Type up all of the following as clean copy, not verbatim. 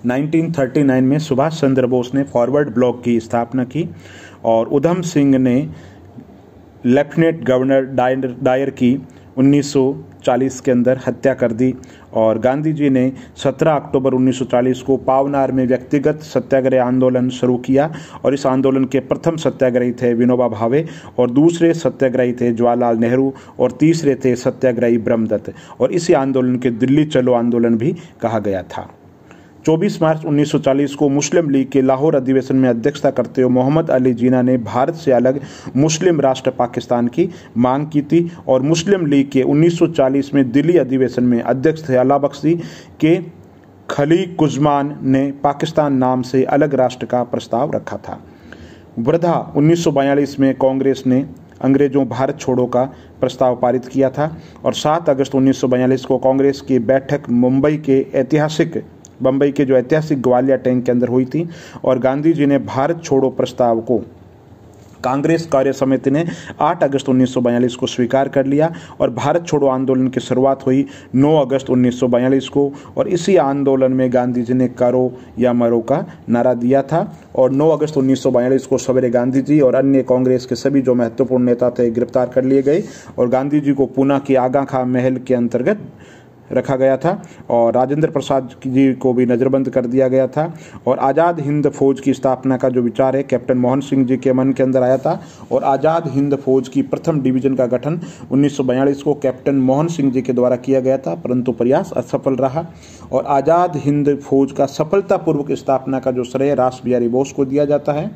1939 में सुभाष चंद्र बोस ने forward block की स्थापना की और उधम सिंह ने लेफ्टिनेंट गवर्नर डायर की 1940 के अंदर हत्या कर दी और गांधी जी ने 17 अक्टूबर 1940 को पावनार में व्यक्तिगत सत्याग्रह आंदोलन शुरू किया और इस आंदोलन के प्रथम सत्याग्रही थे विनोबा भावे और दूसरे सत्याग्रही थे जवाहरलाल नेहरू और तीसरे थे सत्याग्रही ब्रह्मदत्त और इसी आंदोलन के दिल्ली चलो आंदोलन भी कहा गया था। 24 मार्च 1940 को मुस्लिम लीग के लाहौर अधिवेशन में अध्यक्षता करते हुए मोहम्मद अली जिन्ना ने भारत से अलग मुस्लिम राष्ट्र पाकिस्तान की मांग की थी और मुस्लिम लीग के 1940 में दिल्ली अधिवेशन में अध्यक्ष थे अला बख्शी के खलीक कुज़मान ने पाकिस्तान नाम से अलग राष्ट्र का प्रस्ताव रखा था। वर्धा 1942 में कांग्रेस ने अंग्रेजों भारत छोड़ो का प्रस्ताव पारित किया था और 7 अगस्त 1942 को कांग्रेस की बैठक बम्बई के जो ऐतिहासिक ग्वालियर टैंक के अंदर हुई थी और गांधी जी ने भारत छोड़ो प्रस्ताव को कांग्रेस कार्य समिति ने 8 अगस्त 1942 को स्वीकार कर लिया और भारत छोड़ो आंदोलन की शुरुआत हुई 9 अगस्त 1942 को और इसी आंदोलन में गांधी जी ने करो या मरो का नारा दिया था और 9 अगस्त 1942 को सवेरे गांधी जी और अन्य कांग्रेस के सभी जो महत्वपूर्ण नेता थे गिरफ्तार कर लिए गए और गांधी जी को पूना के आगा खां महल के अंतर्गत रखा गया था और राजेंद्र प्रसाद जी को भी नज़रबंद कर दिया गया था और आज़ाद हिंद फौज की स्थापना का जो विचार है कैप्टन मोहन सिंह जी के मन के अंदर आया था और आज़ाद हिंद फौज की प्रथम डिवीजन का गठन 1942 को कैप्टन मोहन सिंह जी के द्वारा किया गया था परंतु प्रयास असफल रहा और आज़ाद हिंद फौज का सफलतापूर्वक स्थापना का जो श्रेय रास बिहारी बोस को दिया जाता है।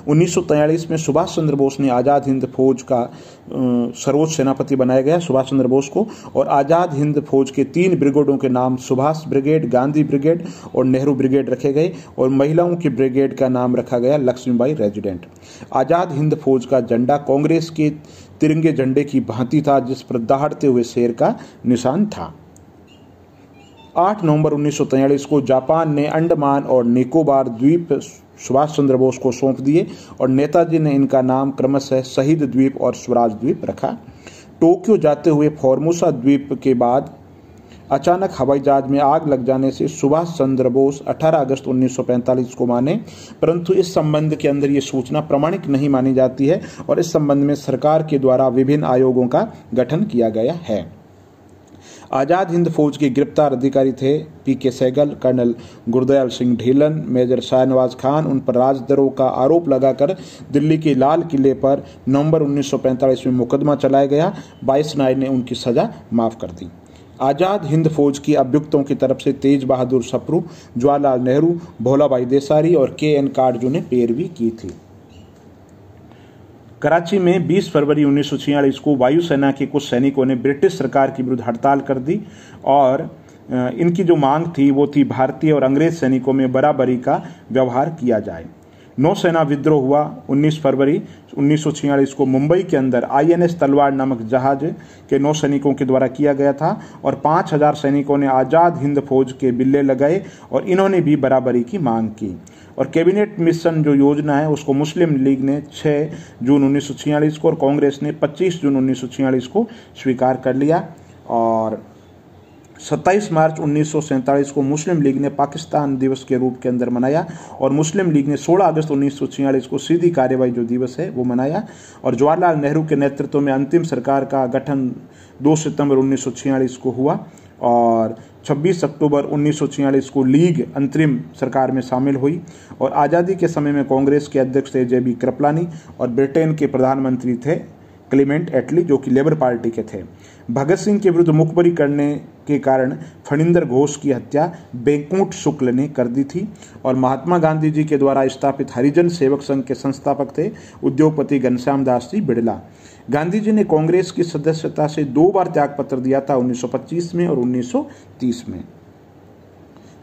1943 में सुभाष चंद्र बोस ने आज़ाद हिंद फौज का सर्वोच्च सेनापति बनाया गया सुभाष चंद्र बोस को और आज़ाद हिंद फौज के 3 ब्रिगेडों के नाम सुभाष ब्रिगेड, गांधी ब्रिगेड और नेहरू ब्रिगेड रखे गए और महिलाओं की ब्रिगेड का नाम रखा गया लक्ष्मीबाई रेजिडेंट। आज़ाद हिंद फौज का झंडा कांग्रेस के तिरंगे झंडे की भांति था जिस पर दहाड़ते हुए शेर का निशान था। 8 नवंबर 1943 को जापान ने अंडमान और निकोबार द्वीप सुभाष चंद्र बोस को सौंप दिए और नेताजी ने इनका नाम क्रमशः शहीद द्वीप और स्वराज द्वीप रखा। टोक्यो जाते हुए फॉर्मोसा द्वीप के बाद अचानक हवाई जहाज में आग लग जाने से सुभाष चंद्र बोस 18 अगस्त 1945 को माने परंतु इस संबंध के अंदर ये सूचना प्रामाणिक नहीं मानी जाती है और इस संबंध में सरकार के द्वारा विभिन्न आयोगों का गठन किया गया है। आज़ाद हिंद फौज के गिरफ्तार अधिकारी थे पीके सहगल, कर्नल गुरदयाल सिंह ढीलन, मेजर शाहनवाज खान। उन पर राजद्रोह का आरोप लगाकर दिल्ली के लाल किले पर नवंबर 1945 में मुकदमा चलाया गया। 22 न्याय ने उनकी सजा माफ कर दी। आज़ाद हिंद फौज की अभियुक्तों की तरफ से तेज बहादुर सप्रू, जवाहरलाल नेहरू, भोला भाई देसाई और के.एन. काटजू ने पैरवी की थी। कराची में 20 फरवरी 1946 को वायुसेना के कुछ सैनिकों ने ब्रिटिश सरकार के विरुद्ध हड़ताल कर दी और इनकी जो मांग थी वो थी भारतीय और अंग्रेज सैनिकों में बराबरी का व्यवहार किया जाए। नौसेना विद्रोह हुआ 19 फरवरी 1946 को मुंबई के अंदर INS तलवार नामक जहाज के नौसैनिकों के द्वारा किया गया था और 5000 सैनिकों ने आज़ाद हिंद फौज के बिल्ले लगाए और इन्होंने भी बराबरी की मांग की और कैबिनेट मिशन जो योजना है उसको मुस्लिम लीग ने 6 जून 1946 को और कांग्रेस ने 25 जून 1946 को स्वीकार कर लिया और 27 मार्च 1947 को मुस्लिम लीग ने पाकिस्तान दिवस के रूप के अंदर मनाया और मुस्लिम लीग ने 16 अगस्त 1946 को सीधी कार्यवाही जो दिवस है वो मनाया और जवाहरलाल नेहरू के नेतृत्व में अंतिम सरकार का गठन 2 सितंबर 1946 को हुआ और 26 अक्टूबर 1946 को लीग अंतरिम सरकार में शामिल हुई और आज़ादी के समय में कांग्रेस के अध्यक्ष थे JB कृपलानी और ब्रिटेन के प्रधानमंत्री थे क्लेमेंट एटली जो कि लेबर पार्टी के थे। भगत सिंह के विरुद्ध मुखबरी करने के कारण फणिंदर घोष की हत्या बैंकुंठ शुक्ल ने कर दी थी और महात्मा गांधी जी के द्वारा स्थापित हरिजन सेवक संघ के संस्थापक थे उद्योगपति घनश्याम दास जी बिड़ला। गांधी जी ने कांग्रेस की सदस्यता से 2 बार त्यागपत्र दिया था 1925 में और 1930 में।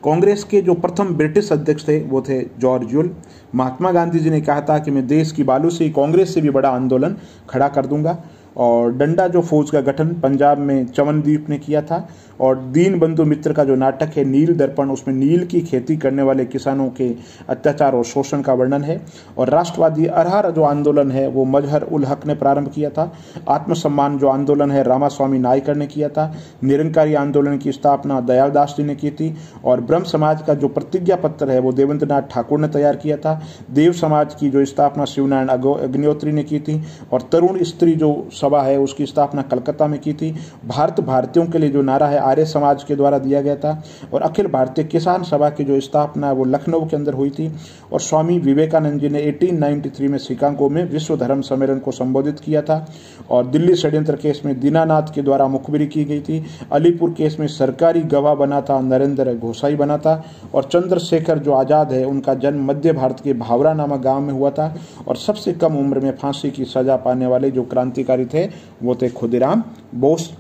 कांग्रेस के जो प्रथम ब्रिटिश अध्यक्ष थे वो थे जॉर्ज यूल। महात्मा गांधी जी ने कहा था कि मैं देश की बालू से कांग्रेस से भी बड़ा आंदोलन खड़ा कर दूंगा और डंडा जो फौज का गठन पंजाब में चमनदीप ने किया था। और दीन बंधु मित्र का जो नाटक है नील दर्पण, उसमें नील की खेती करने वाले किसानों के अत्याचार और शोषण का वर्णन है। और राष्ट्रवादी अरहर जो आंदोलन है वो मजहर उल हक ने प्रारंभ किया था। आत्मसम्मान जो आंदोलन है रामास्वामी नायकर ने किया था। निरंकारी आंदोलन की स्थापना दयालदास जी ने की थी। और ब्रह्म समाज का जो प्रतिज्ञा पत्र है वो देवेंद्र नाथ ठाकुर ने तैयार किया था। देव समाज की जो स्थापना शिवनारायण अग्निहोत्री ने की थी। और तरुण स्त्री जो सभा है उसकी स्थापना कलकत्ता में की थी। भारत भारतीयों के लिए जो नारा है आर्य समाज के द्वारा दिया गया था। और अखिल भारतीय किसान सभा की जो स्थापना है वो लखनऊ के अंदर हुई थी। और स्वामी विवेकानंद जी ने 1893 में शिकागो में विश्व धर्म सम्मेलन को संबोधित किया था। और दिल्ली षड्यंत्र केस में दीनानाथ के द्वारा मुखबिरी की गई थी। अलीपुर केस में सरकारी गवाह बना था नरेंद्र घोसाई बना था। और चंद्रशेखर जो आज़ाद है उनका जन्म मध्य भारत के भावरा नामक गांव में हुआ था। और सबसे कम उम्र में फांसी की सजा पाने वाले जो क्रांतिकारी थे वो थे खुदीराम बोस।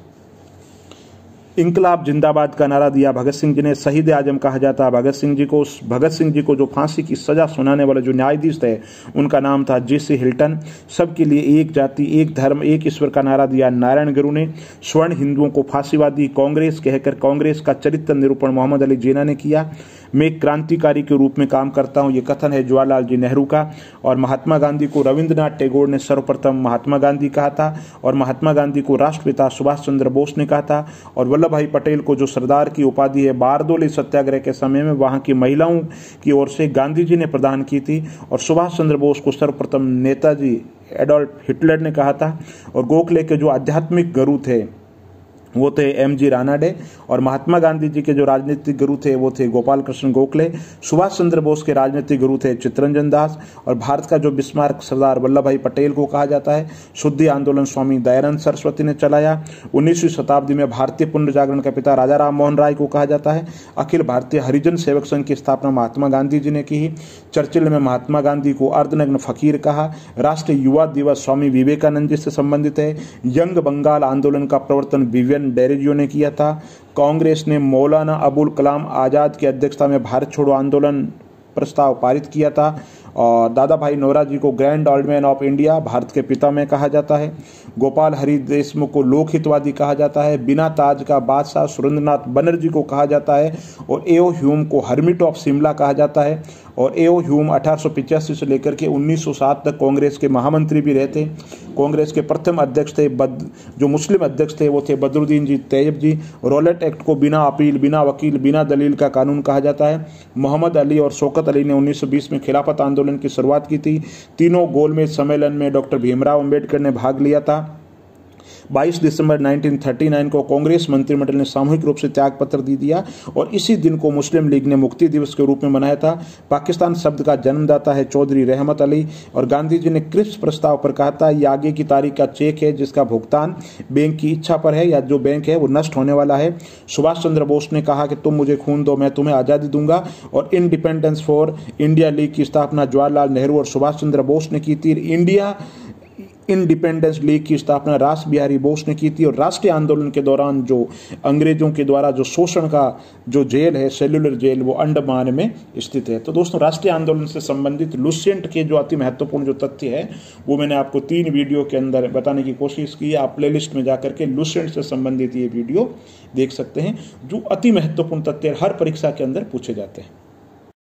इंकलाब जिंदाबाद का नारा दिया भगत सिंह जी ने। शहीद आजम कहा जाता है भगत सिंह जी को जो फांसी की सजा सुनाने वाले जो न्यायाधीश थे उनका नाम था J.C. हिल्टन। सबके लिए एक जाति एक धर्म एक ईश्वर का नारा दिया नारायण गुरु ने। स्वर्ण हिंदुओं को फांसीवादी कांग्रेस कहकर कांग्रेस का चरित्र निरूपण मोहम्मद अली जिन्ना ने किया। मैं एक क्रांतिकारी के रूप में काम करता हूं, ये कथन है जवाहरलाल जी नेहरू का। और महात्मा गांधी को रविंद्रनाथ टैगोर ने सर्वप्रथम महात्मा गांधी कहा था। और महात्मा गांधी को राष्ट्रपिता सुभाष चंद्र बोस ने कहा था। और वल्लभ भाई पटेल को जो सरदार की उपाधि है बारदोली सत्याग्रह के समय में वहां की महिलाओं की ओर से गांधी जी ने प्रदान की थी। और सुभाष चंद्र बोस को सर्वप्रथम नेताजी एडोल्फ हिटलर ने कहा था। और गोखले के जो आध्यात्मिक गुरु थे वो थे M.G. रानाडे। और महात्मा गांधी जी के जो राजनीतिक गुरु थे वो थे गोपाल कृष्ण गोखले। सुभाष चंद्र बोस के राजनीतिक गुरु थे चित्तरंजन दास। और भारत का जो बिस्मार्क सरदार वल्लभ भाई पटेल को कहा जाता है। शुद्धि आंदोलन स्वामी दयानंद सरस्वती ने चलाया। 19वीं शताब्दी में भारतीय पुनर्जागरण का पिता राजा राम मोहन राय को कहा जाता है। अखिल भारतीय हरिजन सेवक संघ की स्थापना महात्मा गांधी जी ने की। चर्चिल में महात्मा गांधी को अर्धनग्न फकीर कहा। राष्ट्रीय युवा दिवस स्वामी विवेकानंद जी से संबंधित है। यंग बंगाल आंदोलन का प्रवर्तन विवियन डेरेजियो ने किया था। कांग्रेस ने मौलाना अबुल कलाम आजाद की अध्यक्षता में भारत छोड़ो आंदोलन प्रस्ताव पारित किया था। और दादा भाई नौरोजी को grand old man of India Bharat के पिता में कहा जाता है। गोपाल हरि देशमुख को लोकहितवादी कहा जाता है। बिना ताज का बादशाह सुरेंद्रनाथ बनर्जी को कहा जाता है। और एओ ह्यूम को हर्मिट ऑफ शिमला कहा जाता है। और एओ ह्यूम 1885 से लेकर के 1907 तक कांग्रेस के महामंत्री भी रहे थे। कांग्रेस के प्रथम अध्यक्ष थे जो मुस्लिम अध्यक्ष थे वो थे बदरुद्दीन जी तैयब जी। रॉलेट एक्ट को बिना अपील बिना वकील बिना दलील का कानून कहा जाता है। मोहम्मद अली और शौकत अली ने 1920 में खिलाफत आंदोलन की शुरुआत की थी। तीनों गोलमेज सम्मेलन में डॉक्टर भीमराव अंबेडकर ने भाग लिया था। 22 दिसंबर 1939 को कांग्रेस मंत्रिमंडल ने सामूहिक रूप से त्यागपत्र दे दिया। और इसी दिन को मुस्लिम लीग ने मुक्ति दिवस के रूप में मनाया था। पाकिस्तान शब्द का जन्मदाता है चौधरी रहमत अली। और गांधी जी ने क्रिप्स प्रस्ताव पर कहा था ये आगे की तारीख का चेक है जिसका भुगतान बैंक की इच्छा पर है या जो बैंक है वो नष्ट होने वाला है। सुभाष चंद्र बोस ने कहा कि तुम मुझे खून दो मैं तुम्हें आज़ादी दूंगा। और इंडिपेंडेंस फॉर इंडिया लीग की स्थापना जवाहरलाल नेहरू और सुभाष चंद्र बोस ने की थी। इंडिया इंडिपेंडेंस लीग की स्थापना रास बिहारी बोस ने की थी। और राष्ट्रीय आंदोलन के दौरान जो अंग्रेजों के द्वारा जो शोषण का जो जेल है सेल्युलर जेल वो अंडमान में स्थित है। तो दोस्तों राष्ट्रीय आंदोलन से संबंधित लुसेंट के जो अति महत्वपूर्ण जो तथ्य है वो मैंने आपको 3 वीडियो के अंदर बताने की कोशिश की है। आप प्लेलिस्ट में जाकर के लुसेंट से संबंधित ये वीडियो देख सकते हैं जो अति महत्वपूर्ण तथ्य हर परीक्षा के अंदर पूछे जाते हैं।